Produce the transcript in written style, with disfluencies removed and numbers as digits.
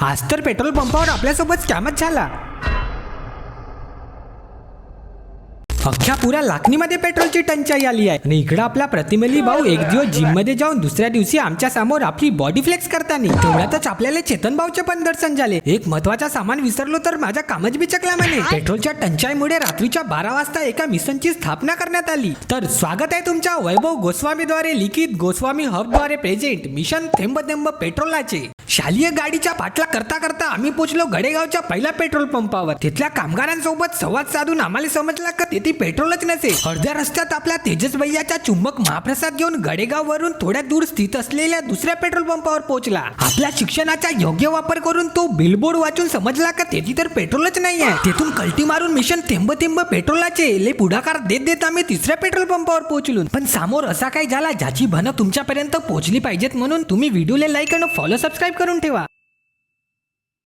आज तर पेट्रोल पंपावर आपल्यासोबत स्कॅमच झाला। अख्ख्या पुऱ्या लाखनीमध्ये पेट्रोलची टंचाई आली आहे आणि इकडे आपला प्रतिमेली भाऊ एक दिवस जिम मध्ये जाऊन दुसऱ्या दिवशी आमच्या समोर आपली बॉडी फ्लेक्स करताना तेवढ्यातच आपल्याला चेतन भाऊचे पण दर्शन झाले। एक महत्वाचा सामान विसरलो तर माझा कामच बिचकला म्हणे। पेट्रोलच्या टंचाईमुळे रात्रीच्या 12 वाजता एका मिशनची स्थापना करण्यात आली। तर स्वागत आहे तुमच्या वैभव गोस्वामी द्वारे लिखित गोस्वामी हब द्वारे प्रेझेंट मिशन थेंब थेंब पेट्रोलाचे। शालेय गाडीच्या पाठला करता करता आम्ही पोहोचलो गडेगावच्या पहिल्या पेट्रोल पंपावर। तिथल्या कामगारांसोबत संवाद साधून आम्हाला समजला की तेथे पेट्रोलच नसे। अर्ध्या रस्त्यात आपल्या तेजस भैयाचा चुंबक महाप्रसाद घेऊन गडेगाव वरून थोड्या दूर स्थित असलेल्या दुसऱ्या पेट्रोल पंपावर पोहोचला। आपल्या शिक्षणाचा योग्य वापर करून तो बिलबोर्ड वाचून समजला की तेथे तर पेट्रोलच नाहीये। तेथून कल्टी मारून मिशन थेंब थेंब पेट्रोलाचे ले पुढाकार देत देत आम्ही तिसऱ्या पेट्रोल पंपावर पोहोचलो। पण समोर असा काही झाला ज्याची भनक तुमच्यापर्यंत पोहोचली पाहिजेत, म्हणून तुम्ही व्हिडिओला लाईक आणि फॉलो सबस्क्राईब करून ठेवा।